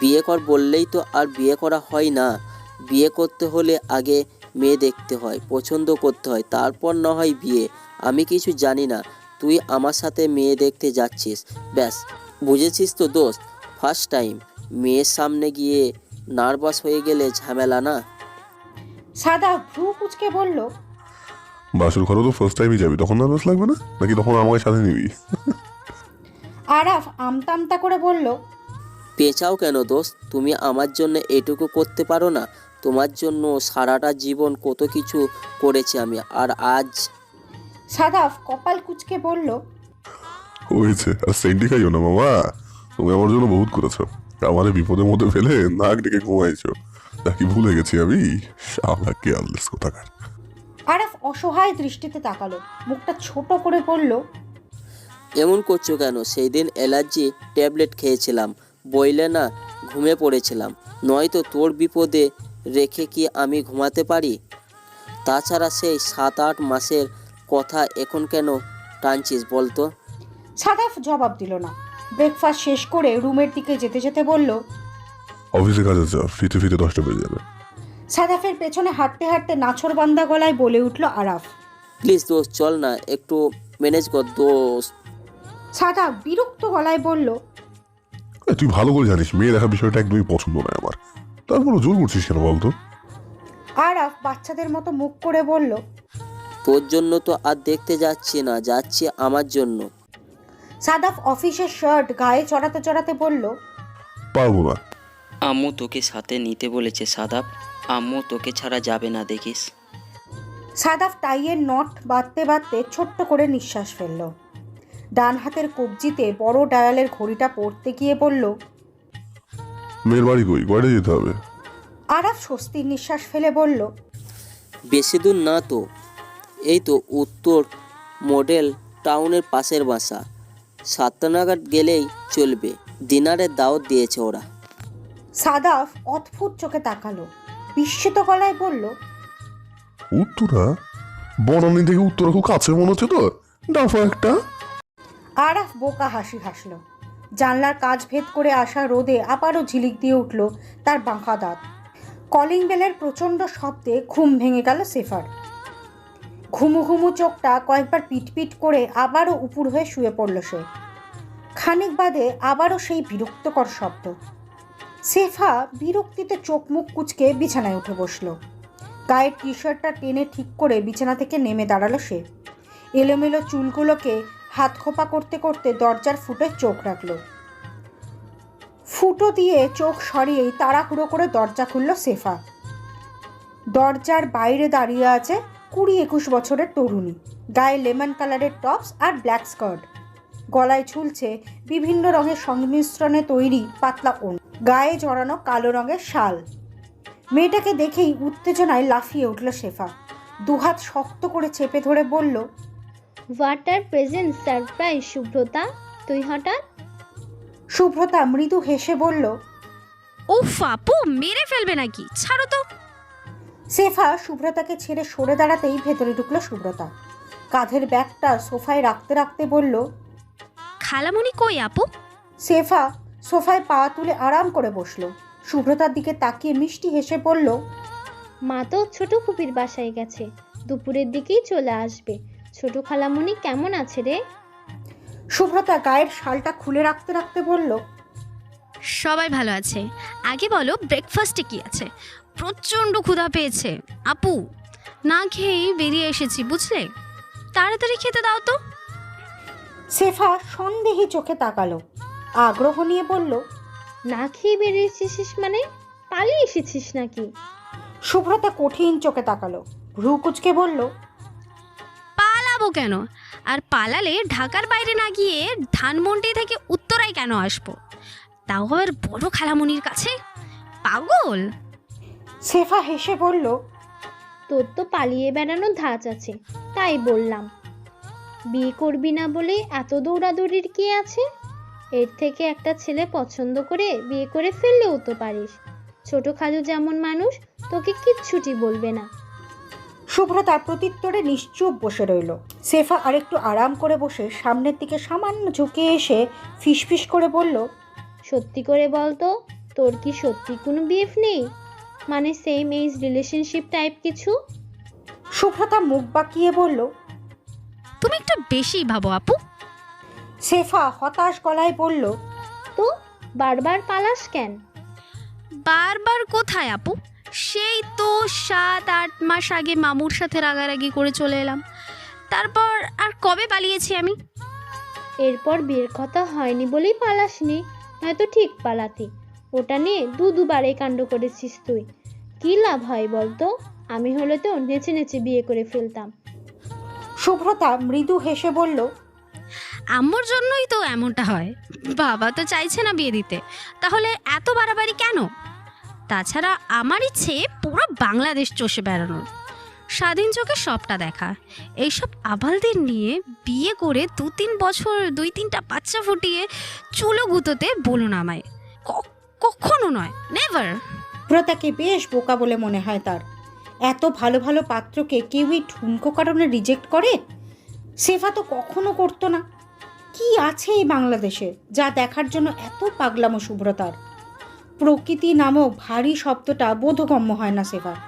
বিয়ে কর বললেই তো আর বিয়ে করা হয় না। বিয়ে করতে হলে আগে মেয়ে দেখতে হয়, পছন্দ করতে হয়, তারপর না হয় বিয়ে। আমি কিছু জানি না, তুই আমার সাথে মেয়ে দেখতে যাচ্ছিস, ব্যাস। বুঝেছিস তো দোস্ত, ফার্স্ট টাইম মেয়ের সামনে গিয়ে নার্ভাস হয়ে গেলে ঝামেলা না। সাদা ভ্রু কুচকে বলল, বাসর ঘরে তো ফার্স্ট টাইমই যাবি, তখন নার্ভাস লাগবে না? নাকি তখন আমাকে সাথে নিবি? আরাফ আমতা আমতা করে বলল, পেঁচাও কেন দোস্ত? তুমি আমার জন্য এটুকু করতে পারো না? তোমার জন্য সারাটা জীবন কত কিছু করেছি আমি, আর আজ। সাদাফ কপাল কুচকে বলল, হয়েছে, আর সেন্টি খাইও না মামা। তুমি আমার জন্য বহুত করেছো, আমাদের বিপদের মধ্যে ফেলে নাক ডেকে ঘুমাইছো। তা কি ভুলে গেছি আমি? শালা কেয়ারলেস কোথাকার। আরাফ অসহায় দৃষ্টিতে তাকালো, মুখটা ছোট করে বলল, এমন করছো কেন? সেই দিন অ্যালার্জি ট্যাবলেট খেয়েছিলাম বইলে না, ঘুমিয়ে পড়েছিলাম। নয়তো তোর বিপদে রেখে কি আমি ঘুমাতে পারি? তাছাড়া সেই 7-8 মাসের কথা এখন কেন টানছিস বলতো? সাদাফ জবাব দিল না। ব্রেকফাস্ট শেষ করে রুমের দিকে যেতে যেতে বলল, অফিসে কাজে যা, ফিতে ফিতে 10টা বেজে যাবে। সাদাফের পেছনে হাঁটতে হাঁটতে নাছোড়বান্দা গলায় বলে উঠল আরাফ। প্লিজ দোস্ত, চল না, একটু ম্যানেজ কর দোস্ত। সাদাফ বিরক্ত গলায় বলল, তুই ভালো করে জানিস মেয়ে দেখা বিষয়টা একদমই পছন্দ নয় আমার, তারপরও জোর করছিস কেন বলতো? আরাফ বাচ্চাদের মতো মুখ করে বলল, তোর জন্য তো আর দেখতে যাচ্ছি না, যাচ্ছি আমার জন্য। সাদাফ অফিসের শার্ট গায়ে চড়াতে চড়াতে বলল, পারবো না। আম্মু তোকে সাথে নিতে বলেছে সাদাব, আম্মু তোকে ছাড়া যাবে না দেখিস। সাদাফ টাইয়ের নট বাঁধতে বাঁধতে ছোট্ট করে নিঃশ্বাস ফেলল। ডান হাতের কবজিতে বড় ডায়ালের ঘড়িটা পড়তে গিয়ে বলল, মেয়ের বাড়ি কই, কয়টা যেতে হবে? আরাফ স্বস্তির নিঃশ্বাস ফেলে বলল, বেশি দূর না তো, এই তো উত্তর মডেল টাউনের পাশের বাসা, 7টা নাগাদ গেলেই চলবে। ডিনারের দাওয়াত দিয়েছে ওরা। সাদাফ অদ্ভুত চোখে তাকালো, বিস্মিত গলায় বলল, উত্তরা? বনানী থেকে উত্তরা খুব কাছে মনে হচ্ছে তো, ডাফা একটা। আরাফ বোকা হাসি হাসল। জানলার কাজ ভেদ করে আসা রোদে আবারও ঝিলিক দিয়ে উঠল তার বাঁকা দাঁত। কলিং বেলের প্রচণ্ড শব্দে ঘুম ভেঙে গেল সেফার। ঘুমু ঘুমু চোখটা কয়েকবার পিটপিট করে আবারও উপুর হয়ে শুয়ে পড়ল সে। খানিক বাদে আবারও সেই বিরক্তকর শব্দ। সেফা বিরক্তিতে চোখ মুখ কুচকে বিছানায় উঠে বসল। গায়ের টি শার্টটা টেনে ঠিক করে বিছানা থেকে নেমে দাঁড়ালো সে। এলোমেলো চুলগুলোকে হাত খোপা করতে করতে দরজার ফুটে চোখ রাখল। ফুটো দিয়ে চোখ সরিয়েই তাড়াহুড়ো করে দরজা খুলল সেফা। দরজার বাইরে দাঁড়িয়ে আছে 20-21 বছরের তরুণী, গায়ে লেমন কালারের টপস আর ব্ল্যাক স্কার্ট। গলায় ঝুলছে বিভিন্ন রঙের সংমিশ্রণে তৈরি পাতলা ওড়না, গায়ে জড়ানো কালো রঙের শাল। মেয়েটাকে দেখেই উত্তেজনায় লাফিয়ে উঠল শেফা। দুহাত শক্ত করে চেপে ধরে বলল, ওয়াটার প্রেজেন্ট সারপ্রাইজ শুভ্রতা, তুই হঠাৎ? শুভ্রতা মৃদু হেসে বলল, উফ আপু, মেরে ফেলবে নাকি, ছাড়ো তো। শেফা শুভ্রতাকে ছেড়ে সরে দাঁড়াতেই ভেতরে ঢুকলো শুভ্রতা। কাঁধের ব্যাগটা সোফায় রাখতে রাখতে বলল, খালামণি কই আপু? শেফা সোফায় পা তুলে আরাম করে বসলো। শুভ্রতার দিকে তাকিয়ে মিষ্টি হেসে বলল, মা তো ছোট ফুপির বাসায় গেছে, দুপুরের দিকেই চলে আসবে। ছোট খালামণি কেমন আছে রে? শুভ্রতা গায়ের শালটা খুলে রাখতে রাখতে বলল, সবাই ভালো আছে। আগে বলো ব্রেকফাস্টে কি আছে? প্রচণ্ড ক্ষুধা পেয়েছে আপু, না খেয়েই বেরিয়ে এসেছি বুঝলে, তাড়াতাড়ি খেতে দাও তো। শেফা সন্দেহী চোখে তাকালো, আগ্রহ নিয়ে বলল, না খেয়ে বেরিয়েছিস মানে পালিয়ে এসেছিস নাকি? শুভ্রতা কঠিন চোখে তাকালো, ভ্রু কুচকে বলল, পালাবো কেন? আর পালালে ঢাকার বাইরে না গিয়ে ধানমন্ডি থেকে উত্তরায় কেন আসবো, তাও আবার বড় খালামণির কাছে? পাগল। শেফা হেসে বলল, তোর তো পালিয়ে বেড়ানোর ধাঁচ আছে, তাই বললাম। বিয়ে করবি না বলে এত দৌড়াদৌড়ির কি আছে? এর থেকে একটা ছেলে পছন্দ করে বিয়ে করে ফেললেও তো পারিস। ছোট খালু যেমন মানুষ, তোকে কিচ্ছুটি বলবে না। শুভ্রতা প্রত্যুত্তরে নিশ্চুপ বসে রইল। শেফা আরেকটু আরাম করে বসে সামনের দিকে সামান্য ঝুঁকে এসে ফিসফিস করে বলল, সত্যি করে বলতো, তোর কি সত্যি কোনো বিএফ নেই, মানে সেম এজ রিলেশনশিপ টাইপ কিছু? সুব্রতা মুখ বাঁকিয়ে বলল। তুমি একটু বেশি ভাবো আপু। শেফা হতাশ গলায় বলল। তো বারবার পালাস কেন? বারবার কোথায় আপু, সেই তো 7-8 মাস আগে মামুর সাথে রাগারাগি করে চলে এলাম, তারপর আর কবে পালিয়েছি আমি? এরপর বিয়ের কথা হয়নি বলেই পালাসনি, নয়তো ঠিক পালাতি। ওটা নিয়ে দুবার এই কাণ্ড করেছিস তুই, কি লাভ হয় বলতো? আমি হলে তো নেচে নেচে বিয়ে করে ফেলতাম। সুব্রতা মৃদু হেসে বলল। আম্মুর জন্যই তো এমনটা হয়, বাবা তো চাইছে না বিয়ে দিতে, তাহলে এত বাড়াবাড়ি কেন? তাছাড়া আমার ইচ্ছে পুরো বাংলাদেশ চষে বেড়ানোর, স্বাধীন চোখে সবটা দেখা। এইসব আবালদের নিয়ে বিয়ে করে 2-3 বছর 2-3টা বাচ্চা ফুটিয়ে চুলো গুঁতোতে বলুন আমায়, কখনো নয়, নেভার। সুব্রতাকে বেশ বোকা বলে মনে হয় তার। এত ভালো ভালো পাত্রকে কেউই ঠুনকো কারণে রিজেক্ট করে? শেফা তো কখনো করতো না। কি আছে এই বাংলাদেশে যা দেখার জন্য এত পাগলামো সুব্রতার? প্রকৃতি নামক ভারী শব্দটা বোধগম্য হয় না শেফার।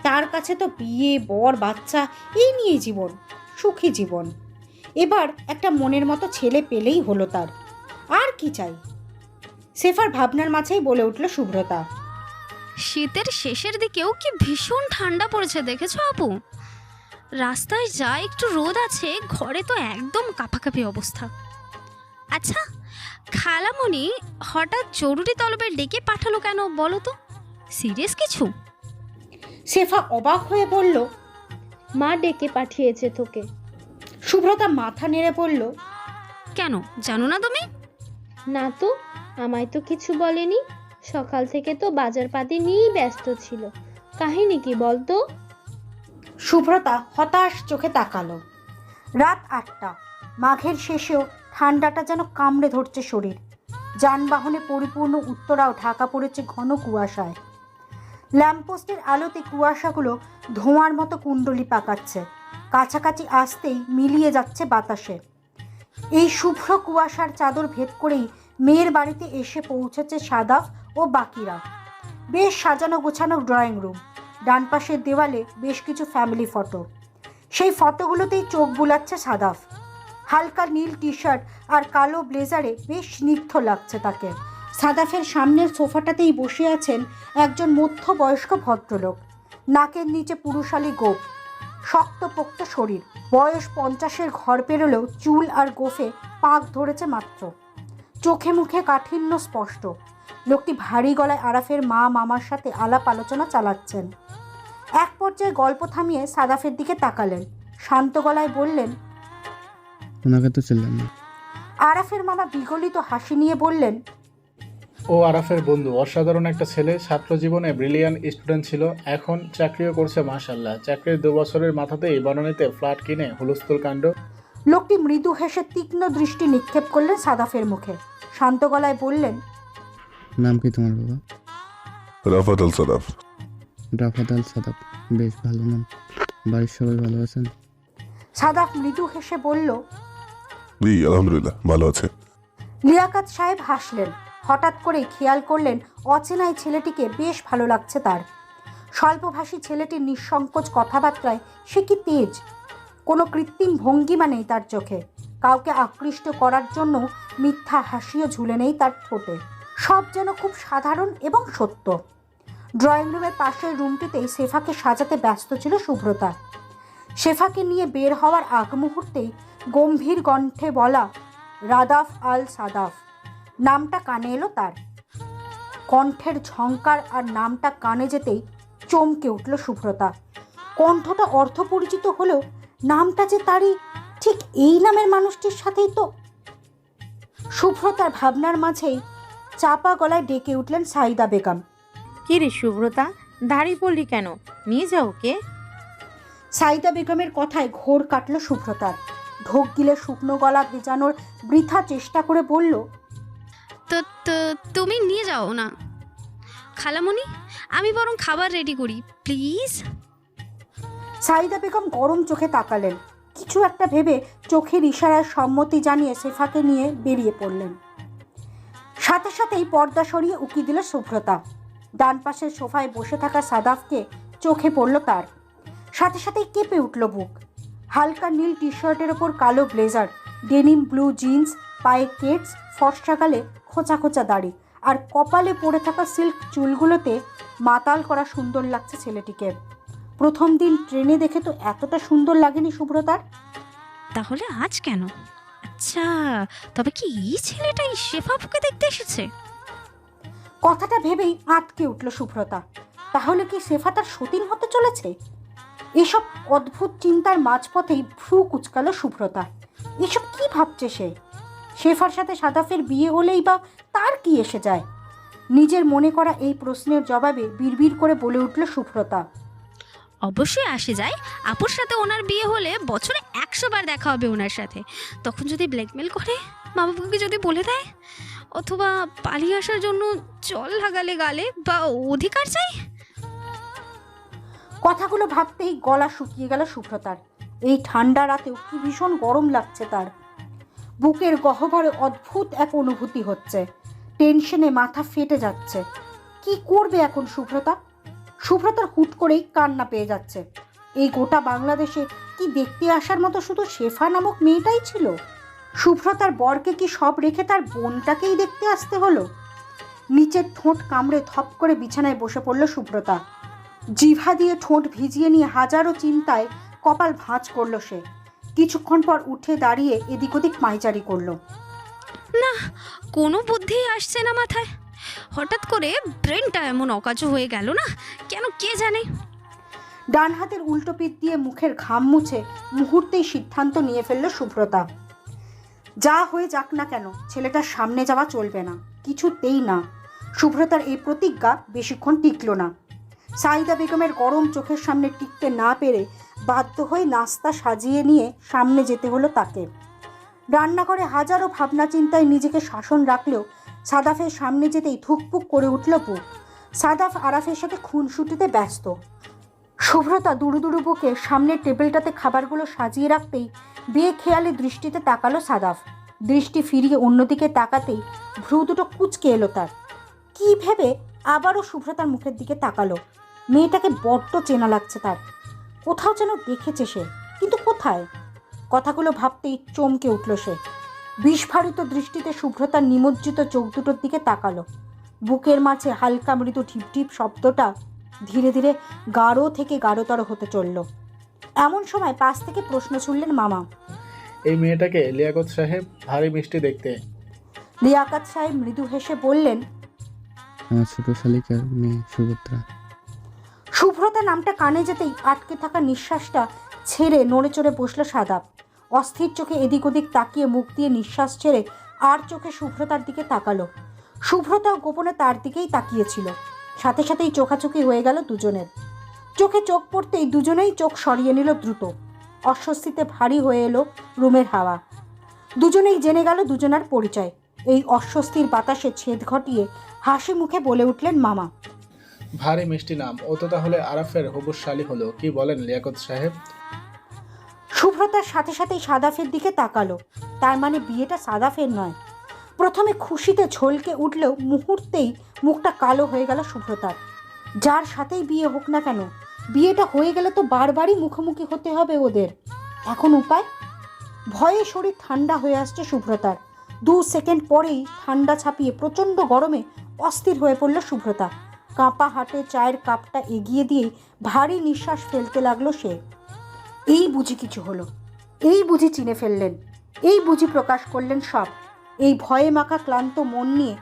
তার কাছে তো বিয়ে, বর, বাচ্চা এই নিয়ে জীবন, সুখী জীবন। এবার একটা মনের মতো ছেলে পেলেই হলো তার, আর কি চাই? শেফার ভাবনার মাঝেই বলে উঠল সুব্রতা। শীতের শেষের দিকেও কি ভীষণ ঠান্ডা পড়েছে দেখেছো আপু? রাস্তায় যা একটু রোদ আছে, ঘরে তো একদম কাঁপাকাঁপি অবস্থা। আচ্ছা, খালামণি হঠাৎ জরুরি তলবে ডেকে পাঠালো কেন বলো তো? সিরিয়াস কিছু? শেফা অবাক হয়ে বলল। মা ডেকে পাঠিয়েছে তোকে। সুব্রতা মাথা নেড়ে বলল। কেন জানো না তুমি? না তো, আমায় তো কিছু বলেনি। সকাল থেকে তো বাজারপাতি নিয়েই ব্যস্ত ছিল। কাহিনী কি বলতো? সুব্রতা হতাশ চোখে তাকালো। রাত 8টা, মাঘের শেষেও ঠান্ডাটা যেন কামড়ে ধরছে শরীর। যানবাহনে পরিপূর্ণ উত্তরাও ঢাকা পড়েছে ঘন কুয়াশায়। ল্যাম্পপোস্টের আলোতে কুয়াশাগুলো ধোঁয়ার মতো কুণ্ডলি পাকাচ্ছে, কাছাকাছি আসতেই মিলিয়ে যাচ্ছে বাতাসে। এই শুভ্র কুয়াশার চাদর ভেদ করেই মেয়ের বাড়িতে এসে পৌঁছেছে সাদাফ ও বাকিরা। বেশ সাজানো গোছানো ড্রয়িং রুম, ডান পাশের দেওয়ালে বেশ কিছু ফ্যামিলি ফটো। সেই ফটোগুলোতেই চোখ বুলাচ্ছে সাদাফ। হালকা নীল টি শার্ট আর কালো ব্লেজারে বেশ স্নিগ্ধ লাগছে তাকে। সাদাফের সামনের সোফাটাতেই বসে আছেন একজন মধ্যবয়স্ক ভদ্রলোক। নাকের নিচে পুরুষালী গোঁফ, শক্তপোক্ত শরীর। বয়স 50-এর ঘর পেরোলেও চুল আর গোঁফে পাক ধরেছে মাত্র। চোখে মুখে কাঠিন্য স্পষ্ট। লোকটি ভারী গলায় আরাফের মা মামার সাথে আলাপ আলোচনা চালাচ্ছেন। এক পর্যায়ে গল্প থামিয়ে সাদাফের দিকে তাকালেন, শান্ত গলায় বললেন। ওনাকে তো চিনলাম না। আরাফের মামা বিগলিত হাসি নিয়ে বললেন। ও আরাফের বন্ধু, অসাধারণ একটা ছেলে, ছাত্র জীবনে ব্রিলিয়ান্ট স্টুডেন্ট ছিল, এখন চাকরিও করছে মাশাআল্লাহ। চাকরির 2 বছরের মাথাতেই বনানীতে ফ্ল্যাট কিনে হুলস্থুল কাণ্ড। লোকটি মৃদু হেসে তীক্ষ্ণ দৃষ্টি নিক্ষেপ করলেন সাদাফের মুখে, শান্ত গলায় বললেন। নাম কি তোমার বাবা? রাফাত আল সাদাফ। রাফাত আল সাদাফ, বেশ ভালো নাম। বাড়ির সবাই ভালো আছেন? সাদাফ মৃদু হেসে বলল। জি আলহামদুলিল্লাহ ভালো আছে। লিয়াকাত সাহেব হাসলেন। হঠাৎ করেই খেয়াল করলেন অচেনাই ছেলেটিকে বেশ ভালো লাগছে তার। স্বল্পভাষী ছেলেটির নিঃসংকোচ কথাবার্তায় সে কি তেজ! কোনো কৃত্রিম ভঙ্গিমা নেই তার চোখে। কাউকে আকৃষ্ট করার জন্য মিথ্যা হাসিও ঝুলে নেই তার ঠোঁটে। সব যেন খুব সাধারণ এবং সত্য। ড্রয়িং রুমের পাশের রুমটিতেই শেফাকে সাজাতে ব্যস্ত ছিল সুব্রতা। শেফাকে নিয়ে বের হওয়ার আগ মুহূর্তেই গম্ভীর কণ্ঠে বলা রাদাফ আল সাদাফ নামটা কানে এলো তার। কণ্ঠের ঝংকার আর নামটা কানে যেতেই চমকে উঠল সুব্রতা। কণ্ঠটা অর্থপরিচিত হলেও নামটা যে তারই, ঠিক এই নামের মানুষটির সাথেই তো। সুব্রতার ভাবনার মাঝেই চাপা গলায় ডেকে উঠলেন সাইদা বেগম। কি রে সুব্রতা, দাড়ি পড়লি কেন? নিয়ে যাও ওকে। সাইদা বেগমের কথায় ঘোর কাটল সুব্রতার। ঢোক গিলে শুকনো গলা ভেজানোর বৃথা চেষ্টা করে বলল। তো তুমি নিয়ে যাও না খালামণি, আমি বরং খাবার রেডি করি প্লিজ। সাইদা বেগম গরম চোখে তাকালেন। কিছু একটা ভেবে চোখের ইশারায় সম্মতি জানিয়ে শেফাকে নিয়ে বেরিয়ে পড়লেন। সাথে সাথেই পর্দা সরিয়ে উকি দিল শুভ্রতা। ডান পাশের সোফায় বসে থাকা সাদাফকে চোখে পড়ল তার। সাথে সাথেই কেঁপে উঠল বুক। হালকা নীল টি শার্টের ওপর কালো ব্লেজার, ডেনিম ব্লু জিন্স, পায়ে কেটস, ফর্সা গালে খোঁচা খোঁচা দাড়ি, আর কপালে পড়ে থাকা সিল্ক চুলগুলোতে মাতাল করা সুন্দর লাগছে ছেলেটিকে। প্রথম দিন ট্রেনে দেখে তো এতটা সুন্দর লাগেনি শুভ্রতার। তাহলে আজ কেন? আচ্ছা, তবে কি এই ছেলেটাই শেফাবুকে দেখতে এসেছে? কথাটা ভেবেই আটকে উঠল শুভ্রতা। তাহলে কি শেফা তার সতীন হতে চলেছে? এসব অদ্ভুত চিন্তার মাঝপথেই ভ্রু কুচকালো শুভ্রতা। এসব কি ভাবছে সে? শেফার সাথে সাদাফের বিয়ে হলেই বা তার কি এসে যায়? নিজের মনে করা এই প্রশ্নের জবাবে বিড়বিড় করে বলে উঠল শুভ্রতা। অবশ্যই আসে যায়। আপুর সাথে ওনার বিয়ে হলে বছরে 100 বার দেখা হবে ওনার সাথে। তখন যদি ব্ল্যাকমেল করে, মা বাবাকে যদি বলে দেয়, অথবা পালিয়ে আসার জন্য জল লাগালে গালে বা অধিকার চাই। কথাগুলো ভাবতেই গলা শুকিয়ে গেল শুভ্রতার। এই ঠান্ডা রাতেও কি ভীষণ গরম লাগছে তার। বুকের গহ্বরে অদ্ভুত এক অনুভূতি হচ্ছে। টেনশনে মাথা ফেটে যাচ্ছে। কি করবে এখন শুভ্রতা? শুভ্রতার হুট করেই কান্না পেয়ে যাচ্ছে। এই গোটা বাংলাদেশে কি দেখতে আসার মতো শুধু শেফা নামক মেয়েটাই ছিল? শুভ্রতার বরকে কি সব রেখে তার বোনটাকেই দেখতে আসতে হলো? নিচের ঠোঁট কামড়ে ধপ করে বিছানায় বসে পড়ল শুভ্রতা। জিভা দিয়ে ঠোঁট ভিজিয়ে নিয়ে হাজারো চিন্তায় কপাল ভাঁজ করল সে। কিছুক্ষণ পর উঠে দাঁড়িয়ে এদিক ওদিক পায়চারি করলো। না, কোনো বুদ্ধিই আসছে না মাথায়। হঠাৎ করে ব্রেনটা এমন অকাজু হয়ে গেল না কেন কে জানে। ডান হাতের উল্টো পিঠ দিয়ে মুখের ঘাম মুছে মুহূর্তেই সিদ্ধান্ত নিয়ে ফেলল শুভ্রতা। যা হয়ে যাক না কেন, ছেলেটার সামনে যাওয়া চলবে না, কিছুতেই না। শুভ্রতার এই প্রতিজ্ঞা বেশিক্ষণ টিকল না। সাইদা বেগমের গরম চোখের সামনে টিকতে না পেরে বাধ্য হয়ে নাস্তা সাজিয়ে নিয়ে সামনে যেতে হলো তাকে। রান্নাঘরে হাজারো ভাবনা চিন্তায় নিজেকে শাসন রাখলেও সাদাফের সামনে যেতেই ধুকপুক করে উঠল বুক। সাদাফ আরাফের সাথে খুনসুটিতে ব্যস্ত। শুভ্রতা দুরু দুরু বুকে সামনের টেবিলটাতে খাবারগুলো সাজিয়ে রাখতেই বেখেয়ালি দৃষ্টিতে তাকালো সাদাফ। দৃষ্টি ফিরিয়ে অন্যদিকে তাকাতেই ভ্রু দুটো কুঁচকে এলো তার। কি ভেবে আবারও শুভ্রতার মুখের দিকে তাকালো। মেয়েটাকে বড্ড চেনা লাগছে তার। কোথাও যেন দেখেছে সে, কিন্তু কোথায়? কথাগুলো ভাবতেই চমকে উঠল সে। বিস্ফারিত দৃষ্টিতে শুভ্রতার নিমজ্জিত চোখ দুটোর দিকে তাকালো। বুকের মাঝে হালকা মৃদু ঢিপঢিপ শব্দটা ধীরে ধীরে গাঢ় থেকে গাঢ়তর হতে চলল। এমন সময় পাশ থেকে প্রশ্ন ছুড়লেন মামা। এই মেয়েটাকে লিয়াকত সাহেব ভারী মিষ্টি দেখতে। লিয়াকত সাহেব মৃদু হেসে বললেন, আমার ছোট শালিকার মেয়ে সুভদ্রা। শুভ্রতা নামটা কানে যেতেই আটকে থাকা নিঃশ্বাসটা ছেড়ে নড়ে চড়ে বসল সাদাব। অস্থির চোখে এদিক ওদিক তাকিয়ে মুখ দিয়ে নিঃশ্বাস ছেড়ে আর চোখে শুভ্রতার দিকে তাকালো। শুভ্রতাও গোপনে তার দিকেই তাকিয়েছিল। সাথে সাথেই চোখাচোখি হয়ে গেল দুজনের। চোখে চোখ পড়তেই দুজনেই চোখ সরিয়ে নিল দ্রুত। অস্বস্তিতে ভারী হয়ে এলো রুমের হাওয়া। দুজনেই জেনে গেল দুজনার পরিচয়। এই অস্বস্তির বাতাসে ছেদ ঘটিয়ে হাসি মুখে বলে উঠলেন মামা। ভারী মিষ্টি নাম, ও তো তাহলে আরাফের হবু শালী হলো। কি বলেন লিয়াকত সাহেব? শুভ্রতার সাথে সাথেই সাদাফের দিকে তাকালো। তার মানে বিয়েটা সাদাফের নয়। প্রথমে খুশিতে ঝলকে উঠলেও মুহূর্তেই মুখটা কালো হয়ে গেল শুভ্রতার। যার সাথেই বিয়ে হোক না কেন, বিয়েটা হয়ে গেলে তো বারবারই মুখোমুখি হতে হবে ওদের। এখন উপায়? ভয়ে শরীর ঠান্ডা হয়ে আসছে শুভ্রতার। 2 সেকেন্ড পরেই ঠান্ডা ছাপিয়ে প্রচণ্ড গরমে অস্থির হয়ে পড়ল শুভ্রতা। কাঁপা হাতে চায়ের কাপটা এগিয়ে দিয়ে ভারী নিঃশ্বাস ফেলতে লাগলো সে। এই বুঝি কিছু হলো, এই বুঝি চিনে ফেললেন, এই বুঝি প্রকাশ করলেন সব। এই ভয়ে মাখা ক্লান্ত মন নিয়ে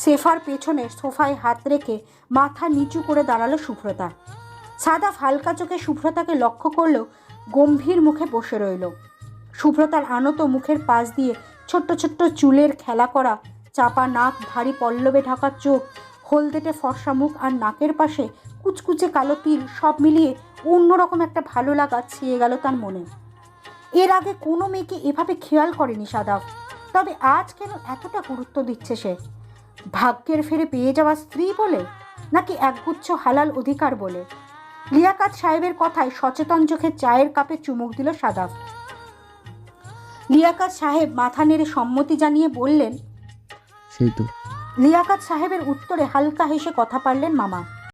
সেফার পেছনে সোফায় হাত রেখে মাথা নিচু করে দাঁড়ালো শুভ্রতা। সাদাফ হালকা চোখে শুভ্রতাকে লক্ষ্য করলেও গম্ভীর মুখে বসে রইল। শুভ্রতার আনত মুখের পাশ দিয়ে ছোট্ট ছোট্ট চুলের খেলা করা চাপা নাক, ভারী পল্লবে ঢাকা চোখ, হলদেটে ফর্সা মুখ আর নাকের পাশে কুচকুচে কালো তিল, সব মিলিয়ে অন্যরকম একটা ভালো লাগা ছেয়ে গেল তার মনে। এর আগে কোনো মেয়েকে এভাবে খেয়াল করেনি সাদাফ। তবে আজ কেন এতটা গুরুত্ব দিচ্ছে সে? ভাগ্যের ফেরে পেয়ে যাওয়া স্ত্রী বলে, নাকি একগুচ্ছ হালাল অধিকার বলে? লিয়াকত সাহেবের কথায় সচেতন চোখে চায়ের কাপে চুমুক দিল সাদাফ। লিয়াকত সাহেব মাথা নেড়ে সম্মতি জানিয়ে বললেন, সেই তো লিয়াকাত সাহেবের উত্তরে হালকা হেসে কথা পারলেন মামা।